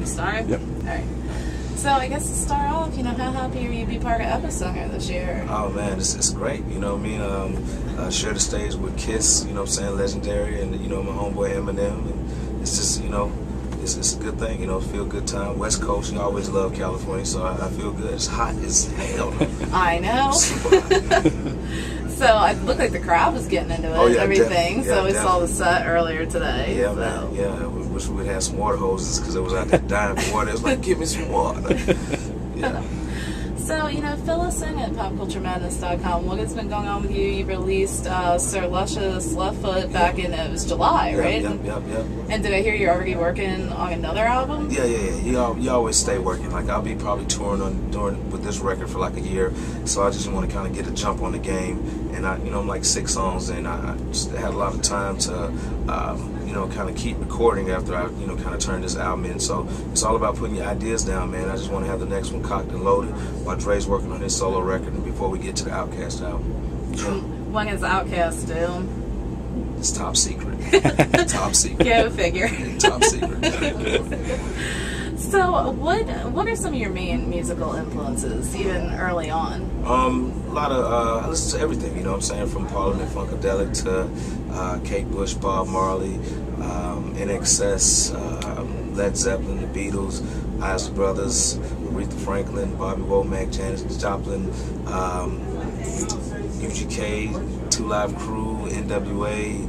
We start? Yep. All right. So I guess to start off, you know, how happy are you to be part of EPICENTER this year? Oh man, it's great. You know what I mean? Share the stage with Kiss, you know what I'm saying, legendary, and you know my homeboy Eminem, and it's just, you know, it's a good thing. You know, feel good time. West Coast, you always love California, so I feel good. It's hot as hell. I know. Super hot. So I looked like the crowd was getting into it and everything. So we saw the set earlier today. Yeah, man. Yeah, we wish we would have some water hoses because it was out there dying for water. It was like, give me some water. Yeah. So, you know, fill us in at popculturemadness.com. What has been going on with you? You released Sir Luscious Left Foot back in, it was July, right? Yep. And did I hear you're already working on another album? Yeah. You always stay working. Like, I'll be probably touring with this record for like a year. So I just want to kind of get a jump on the game. And I'm like 6 songs in. I just had a lot of time to, you know, kind of keep recording after I, you know, kind of turned this album in. So it's all about putting your ideas down, man. I just want to have the next one cocked and loaded while Dre's working on his solo record and before we get to the Outkast album. Yeah. When is Outkast due? It's top secret. Top secret. Go figure. Top secret. So what are some of your main musical influences, even early on? A lot of, I listen to everything, you know what I'm saying, from Parliament Funkadelic to Kate Bush, Bob Marley, NXS, Led Zeppelin, the Beatles, Isley Brothers, Aretha Franklin, Bobby Womack, Janis Joplin, UGK, Two Live Crew, NWA,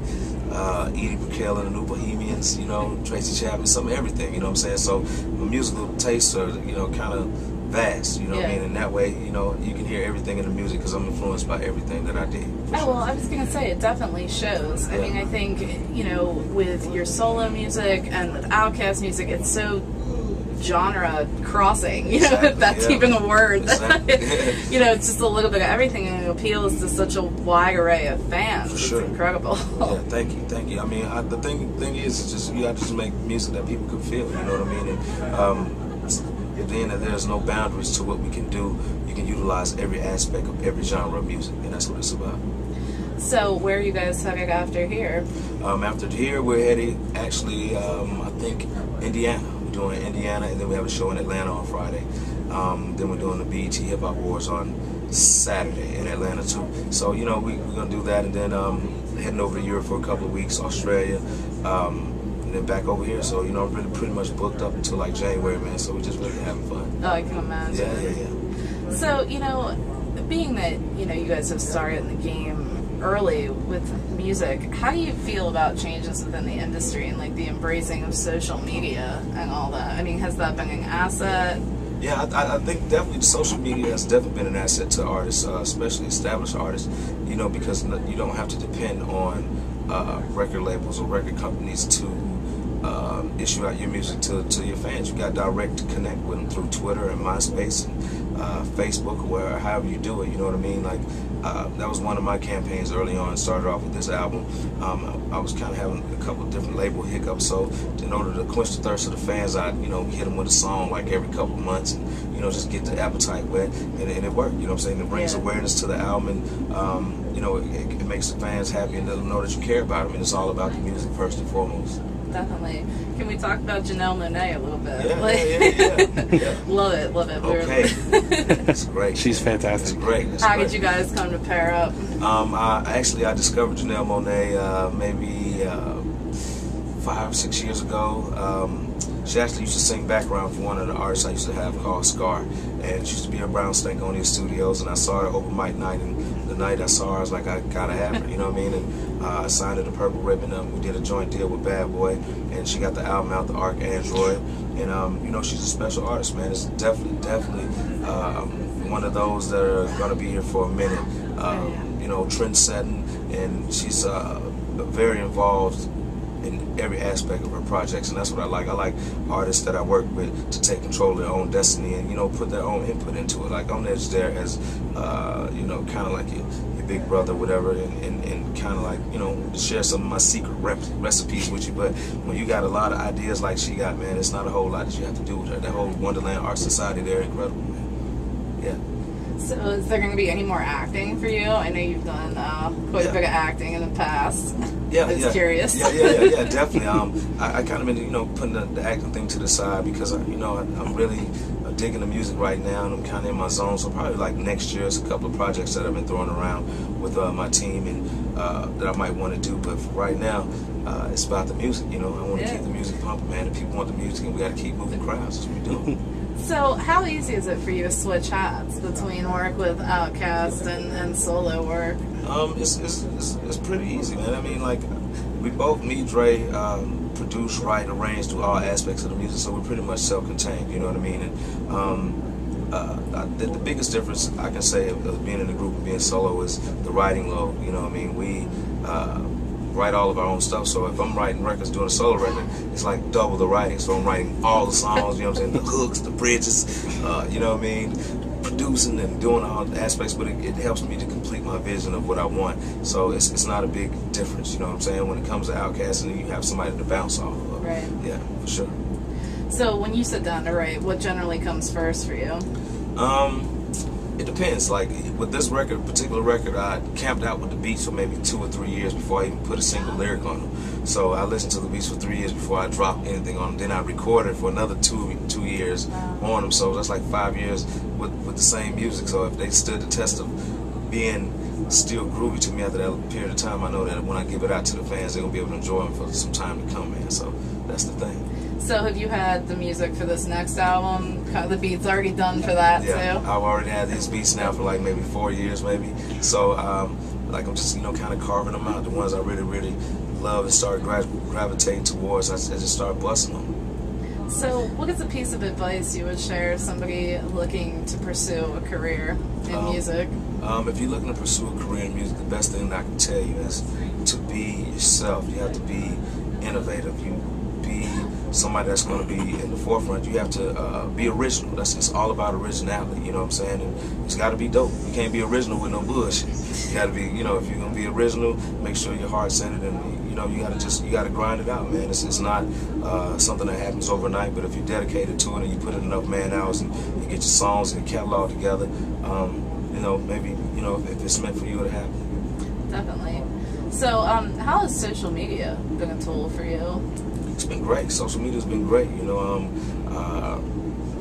Edie Brickell and the New Bohemians, you know, Tracy Chapman, some of everything, you know what I'm saying? So my musical tastes are, you know, kind of vast, you know what I mean? And that way, you know, you can hear everything in the music because I'm influenced by everything that I did. Oh, well, I was going to say, it definitely shows. I mean, I think, you know, with your solo music and with Outkast music, it's so genre crossing, you know, if that's even a word. Exactly. You know, it's just a little bit of everything, and it appeals to such a wide array of fans. For sure. It's incredible. Yeah, thank you. I mean, the thing is just, you have to just make music that people can feel, you know what I mean? And at the end of the day, there's no boundaries to what we can do. You can utilize every aspect of every genre of music, and that's what it's about. So where are you guys headed after here? After here, we're headed, actually, I think, Indiana. We're doing Indiana, and then we have a show in Atlanta on Friday. Then we're doing the BET Hip Hop Awards on Saturday in Atlanta, too. So, you know, we're going to do that, and then heading over to Europe for a couple of weeks, Australia, and then back over here. So, you know, I'm really pretty much booked up until like January, man. So we're just really having fun. Oh, I can imagine. Yeah. So, you know, being that, you know, you guys have started in the game early with music, how do you feel about changes within the industry and like the embracing of social media and all that? I mean, has that been an asset? Yeah, I think definitely the social media has definitely been an asset to artists, especially established artists, you know, because you don't have to depend on record labels or record companies to issue out your music to your fans. You got direct to connect with them through Twitter and MySpace and Facebook, or however you do it, you know what I mean? Like, that was one of my campaigns early on. Started off with this album. I was kind of having a couple of different label hiccups, so in order to quench the thirst of the fans, I, you know, hit them with a song like every couple of months, and, you know, just get the appetite wet, and it worked, you know what I'm saying? It brings awareness to the album, and, you know, it makes the fans happy and let them know that you care about them, and it's all about the music first and foremost. Definitely. Can we talk about Janelle Monáe a little bit? Yeah. Love it. Okay. That's great. She's fantastic. That's great. How did you guys come to pair up? I discovered Janelle Monáe maybe 5 or 6 years ago. She actually used to sing background for one of the artists I used to have called Scar, and she used to be at Brown Stankonia Studios, and I saw her open mic night, and the night I saw her, I was like, I gotta have her, you know what I mean? And I signed her to Purple Ribbon. We did a joint deal with Bad Boy, and she got the album out, the Arc Android, and you know, she's a special artist, man. It's definitely one of those that are gonna be here for a minute. You know, trend setting, and she's very involved in every aspect of her projects, and that's what I like. I like artists that I work with to take control of their own destiny and, you know, put their own input into it. Like, I'm just there as, you know, kind of like your big brother, whatever, and kind of like, you know, share some of my secret recipes with you. But when you got a lot of ideas like she got, man, it's not a whole lot that you have to do with her. That whole Wonderland Art Society, they're incredible, man. Yeah. So is there going to be any more acting for you? I know you've done quite a bit of acting in the past. Yeah, I was curious. Yeah, definitely. I kind of been, putting the acting thing to the side because, I'm really digging the music right now, and I'm kind of in my zone. So probably like next year, there's a couple of projects that I've been throwing around with my team and that I might want to do. But for right now, it's about the music. I want to keep the music pumping, man. If people want the music, and we got to keep moving crowds. That's what we're doing. So how easy is it for you to switch hats between work with Outkast and solo work? It's pretty easy, man. I mean, like, we both, me, Dre, produce, write, arrange, do all aspects of the music, so we're pretty much self-contained, you know what I mean? And the biggest difference I can say of being in a group and being solo is the writing load, you know what I mean? We write all of our own stuff, so if I'm writing records, doing a solo record, it's like double the writing, so I'm writing all the songs, you know what I'm saying, the hooks, the bridges, you know what I mean, producing and doing all the aspects, but it helps me to complete my vision of what I want, so it's not a big difference, you know what I'm saying, when it comes to Outkast, and you have somebody to bounce off of. Right. Yeah, for sure. So when you sit down to write, what generally comes first for you? It depends. Like with this particular record, I camped out with the beats for maybe 2 or 3 years before I even put a single lyric on them. So I listened to the beats for 3 years before I dropped anything on them. Then I recorded for another two years on them. So that's like 5 years with the same music. So if they stood the test of being still groovy to me after that period of time, I know that when I give it out to the fans, they're gonna be able to enjoy them for some time to come, man. So that's the thing. So have you had the music for this next album? The beats already done for that too? Yeah, I've already had these beats now for like maybe 4 years maybe. So like I'm just kind of carving them out. The ones I really love and start gravitating towards, I just start busting them. So what is a piece of advice you would share with somebody looking to pursue a career in music? If you're looking to pursue a career in music, the best thing that I can tell you is to be yourself. You have to be innovative. You be somebody that's going to be in the forefront. You have to be original. It's all about originality, you know what I'm saying? And it's got to be dope. You can't be original with no bullshit. You got to be, if you're going to be original, make sure you're heart-centered, and you got to grind it out, man. It's not something that happens overnight, but if you're dedicated to it and you put in enough man hours and you get your songs and your catalog together, maybe, if it's meant for you, it'll happen. Definitely. So how has social media been a tool for you? It's been great. Social media's been great.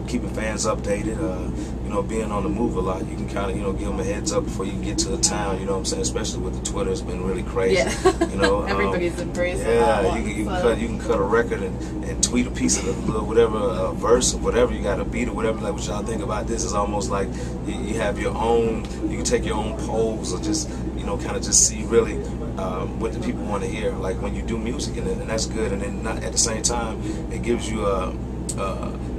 Keeping fans updated. Being on the move a lot. You can kind of give them a heads up before you get to the town. You know what I'm saying? Especially with the Twitter, it's been really crazy. Yeah. Everybody's embracing. Yeah, you can cut a record and tweet a piece of the whatever verse or whatever. You got a beat or whatever. Like what y'all think about this? Is almost like you have your own. You can take your own polls or just kind of just see really. What the people want to hear, like when you do music, and that's good. And then at the same time, it gives you a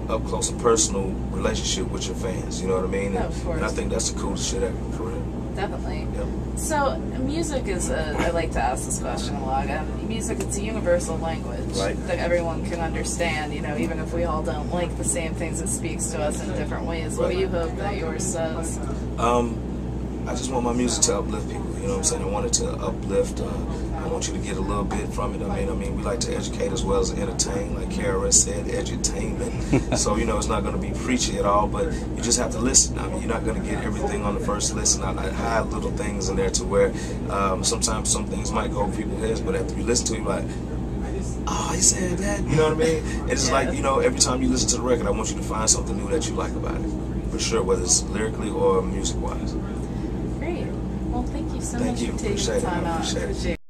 up close and personal relationship with your fans. You know what I mean? And I think that's the coolest shit ever in a career. Definitely. Yep. So music is I like to ask this question a lot. Music, it's a universal language that everyone can understand. Even if we all don't like the same things, it speaks to us in different ways. What do you hope that yours says? I just want my music to uplift people, you know what I'm saying? I want it to uplift. I want you to get a little bit from it. I mean, we like to educate as well as entertain, like Kara said, edutainment. So, it's not going to be preachy at all, but you just have to listen. I mean, you're not going to get everything on the first listen. I hide little things in there to where sometimes some things might go over people's heads, but after you listen to it, you're like, oh, he said that, you know what I mean? And it's like, every time you listen to the record, I want you to find something new that you like about it, for sure, whether it's lyrically or music-wise. Great. Well, thank you so much for taking the time out. Appreciate it.